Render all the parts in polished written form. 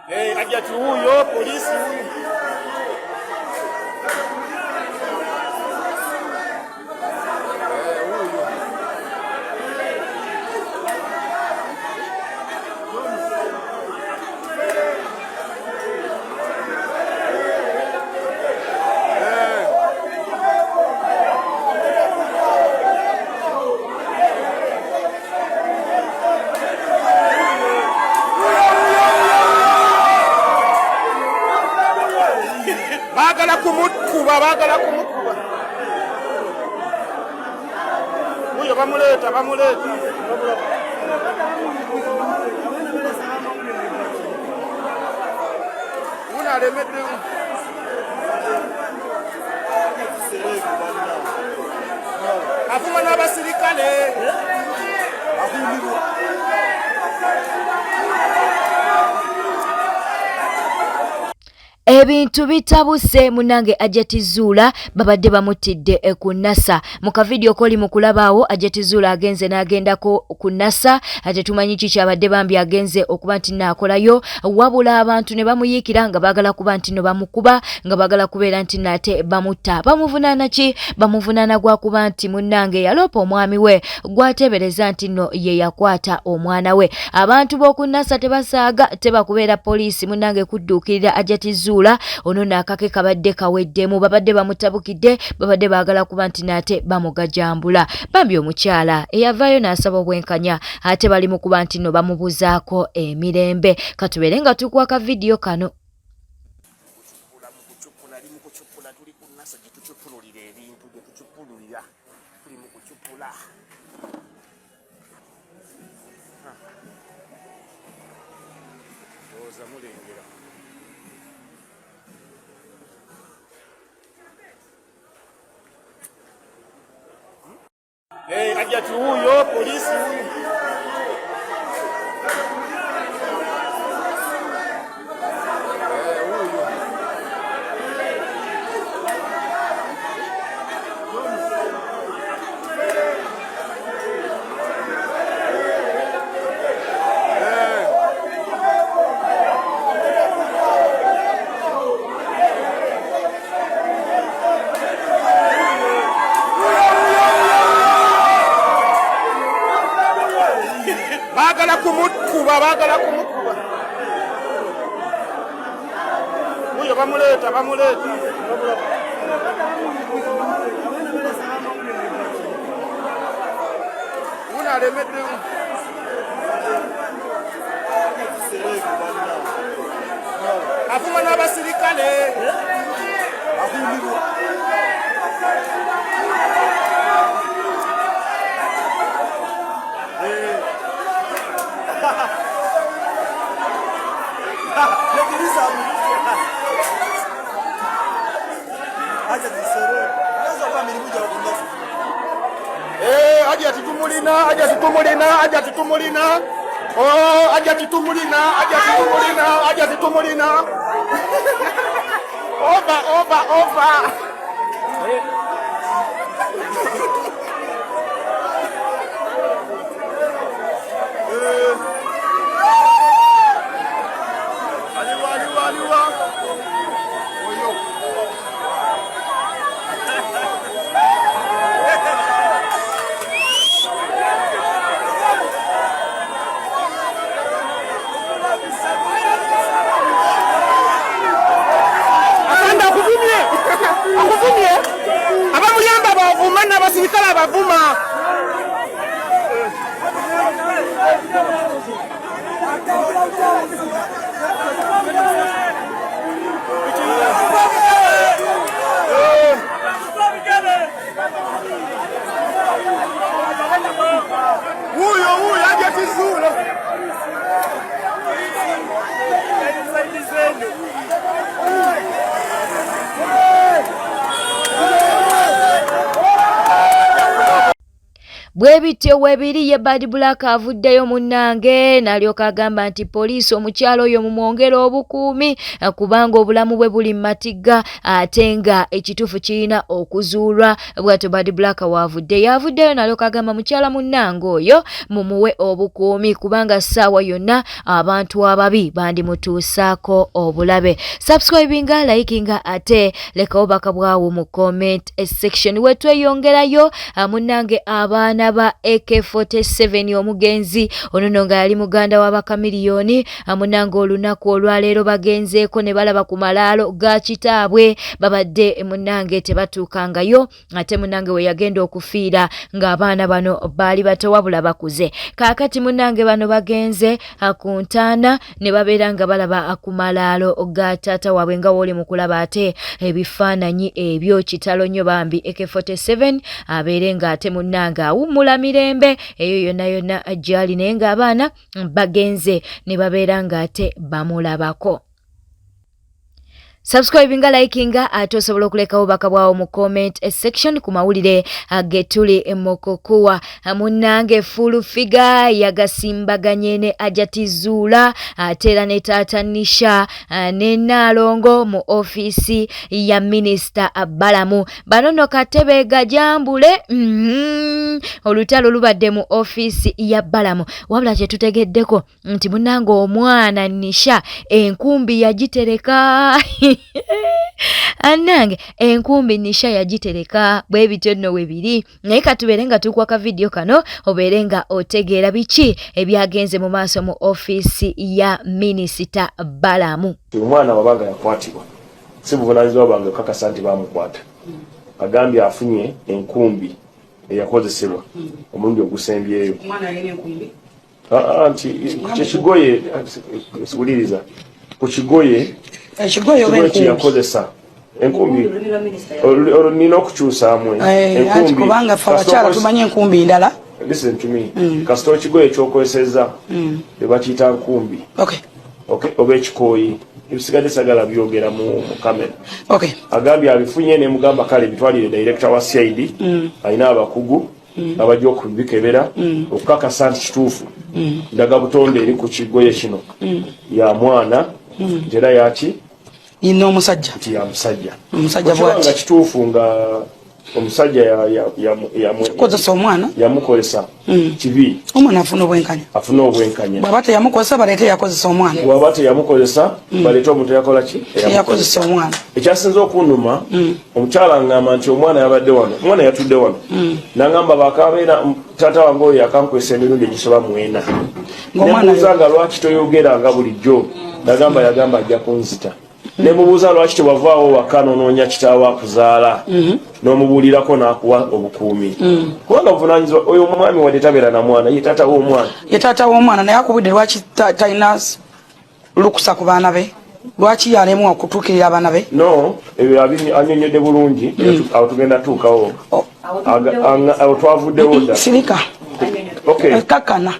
Ajati huyo polisi huyo. Bagala kumukuba. Huyo bamuleta. Unalemedde. Afuma n'abasirikale. Ebintu bitabuse munange Ajati Zula babadde bamutidde ku NASA mu kavidiyo koli mu kulabaawo Ajati Zula agenze n'agendako ku NASA ate tumanyi kiki abadde bambi agenze okuba nti naakolayo wabula abantu ne bamuyiikira nga baagala kuba nti no bamukuba nga baagala kubeera nti nate bamutta bamuvunaana ki bamuvunaana gwa kuba nti munange yaloopa omwami we gwateebereza nti no ye yakwata omwana we abantu b'oku NASA tebasaaga tebakubeera poliisi munange kudduukirira Ajati Zula ono nakake kabadde kaweddemu babadde bamutabukidde babadde baagala kuba nti nate bamugajambula bambi omukyala eyavaayo n'asaba obwenkanya ate bali mu kuba nti no bamubuzaako emirembe katubeere nga tukuwa ka vidiyo kano. Ajati huyo polisi huyo. Bagala kumukuba. Huyo bamuleta. Unalemedde. Afuma n'abasirikale. Ajati tumulina. Oh, Ajati tumulina. Over. Aliwa. Oyo. Akuvumye. Abamuyamba bavuma n'abasirikale bavuma. Huyo Ajati Zula. bwe bityo webiri ye Bad Black avuddeyo munnange n'alyoka agamba nti poliisi omukyalo oyo mumwongera obukuumi kubanga obulamu bwe buli matiga ate nga ekituufu kirina okuzuulwa. Bw'atyo Bad Black yavuddeyo n'alyoka agamba mukyala munnange oyo mumuwe obukuumi kubanga ssaawa yonna abantu ababi bandimutuusaako obulabe. Subscribinga, likinga ate lekawo baka bwawo mu comment section. Wetweyongerayo munnange abaana ba AK47 omugenzi ono nga yali muganda w'abakamiliyoni munnange olunaku olwaleero bagenzeeko ne balaba ku malaalo ga kitaabwe babadde munnange tebatuukangayo ate munnange we yagenda okufiira ng'abaana bano baali bato wabula bakuze. Kaakati munnange bano bagenze ku ntaana ne babeera nga balaba ku malaalo ga taata waabwe nga woli mu kulaba ate ebifaananyi ebyo kitalo nnyo bambi AK47 abeere ng'ate munnange awummula mirembe eyo yonna gyali naye ng'abaana bagenze ne babeera ng'ate bamulabako. Subscribinga, likinga ate osobola okulekawo baka bwawo mu comment section ku mawulire getuli mukukuwa. Munnange full figure yagasimbaganye ne Ajatizuula ate era ne taata Nisha ne Nalongo mu office ya Minister Balamu. Bano no katebe gajambule olutalo lubadde mu office ya Balamu wabula kye tutegeddeko nti munnange omwana Nisha enkumbi yagitereka anange enkumbi Nisha yagitereka bwe bityo nno webiri naye katubeere nga tukwaka video kano obeere nga otegeera biki ebyagenze mu maaso mu office ya Minister Balamu. Omwana wabanga yakwatibwa si buvunaanyizibwa bwange kakasa nti bamukwata agambye afunye enkumbi eyakozesebwa omulundi ogusembyeyo nti kyekigoye siwuliriza ku kigoye yakozesa enkumbi nina okukyusaamu enkumbi kubanga ffe abakyala tumanyi enkumbi ndala. Listen to me. Kasito ekigoye ekyokozesezza bakiyita nkumbi oba ekikooyi ebisigadde sagala byogera mu kamera agambye abifunye ne mugamba kale bitwalire director wa CID alina abakugu abajja okubikebera okukakasa nti kituufu ndaga butonde eri ku kigoye kino ya mwana era yaki ino omusajja nti ya musajja bwati kituufu nga omusajja yamukozesa omwana yamukozesa kibi omwana afuna obwenkanya bw'aba teyamukozesa baleete yakozesa omwana bw'aba teyamukozesa baleete omuntu yakola ki yakozesa omwana. Ekyasinze okunuma omukyala ngamba nti omwana yabadde wano omwana yatudde wano nangamba bakabeera taata wange oyo yakankwesa emirundi egisoba mwena nemubuuza nga lwaki toyogeranga bulijjo yagamba ajja kunzita nemubuuza lwaki tewavaawo waka n'onoonya kitaawo akuzaala n'omubuulirako n'akuwa obukuumi kubanga buvunaanyizibwa oyo omwami wadde tabeera na mwana ye taata w'omwana naye akubudde lwaki talina lukusa ku baana be lwaki yalemu okutuukirira abaana be no ebyo anyonyodde bulungi awo tugenda tuukawo awo twavuddewo dda sirika kakana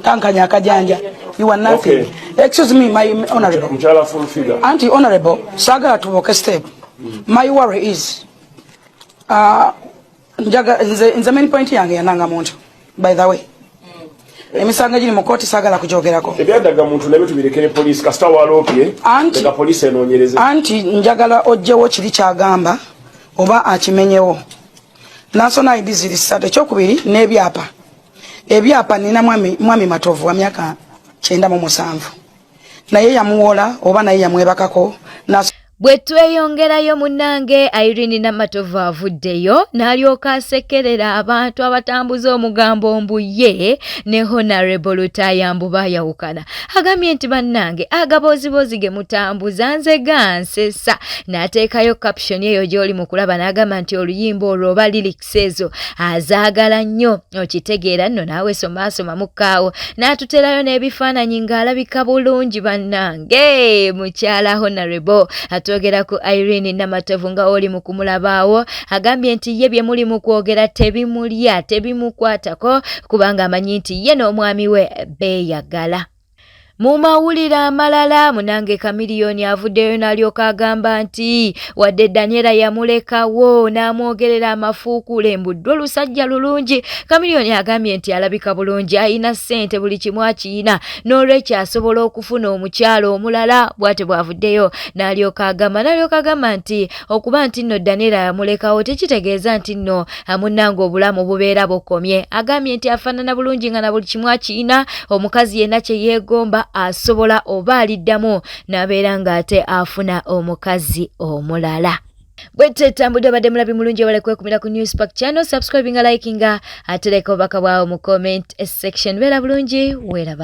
kankanya akajanja. You are nothing. Excuse me, my honorable. Auntie honorable, saga to walk a step. My worry is in the main point yange yananga muntu. By the way. Emisanga giri mukoti sagala kujogerako. Ebyadaga muntu nabe tubirekere police kasita walopye. Daga police enonyereze. Auntie njagala ojjewo kiri kyagamba oba akimenyewo. National ID ziri sate kyokubiri n'ebyapa. Ebyapa nina mwami Matovu wa myaka 97 naye yamuwola oba naye yamwebakako bwe tweyongerayo munnange Irene Namatovu avuddeyo n'alyoka asekerera abantu abatambuza omugambo mbu ye ne Honorable Lutayambu bayawukana agambye nti bannange agaboozibozi ge mutambuza nze gansesa n'ateekayo caption eyo gy'oli mu kulaba n'agamba nti oluyimba olwo oba lyrics ezo azaagala nnyo okitegeera nno naawe somaasoma mukkaawo n'atuterayo n'ebifaananyi ng'alabika bulungi bannange mukyala Honorable atwogera ku Irene Namatovu nga oli mu kumulabaawo agambye nti ye bye muli mu kwogera tebimulya tebimukwatako kubanga amanyi nti ye n'omwami we beeyagala. Mu mawulire amalala Munange Chameleone avuddeyo n'alyoka agamba nti wadde Daniela yamulekawo n'amwogerera amafuukule mbuddwe olusajja lulungi. Chameleone agambye nti alabika bulungi, ayina ssente, buli kimu akiyina, n'olwekyo asobola okufuna omukyalo omulala. Bw'ate bw'avuddeyo n'alyoka agamba nti okuba nti nno Daniela yamulekawo tekitegeeza nti nno munnange obulamu bubeera bukomye. Agambye nti afaanana bulungi nga na buli kimu akiyina, omukazi yenna kye yeegomba asobola oba aliddamu n'abeera ng'ate afuna omukazi omulala. Bwete tambudde badde mulabi mulungi wale kwekumira ku Newspark channel, subscribing, liking, ateleka obaka bwawo mu comment section. Bera bulungi, weraba.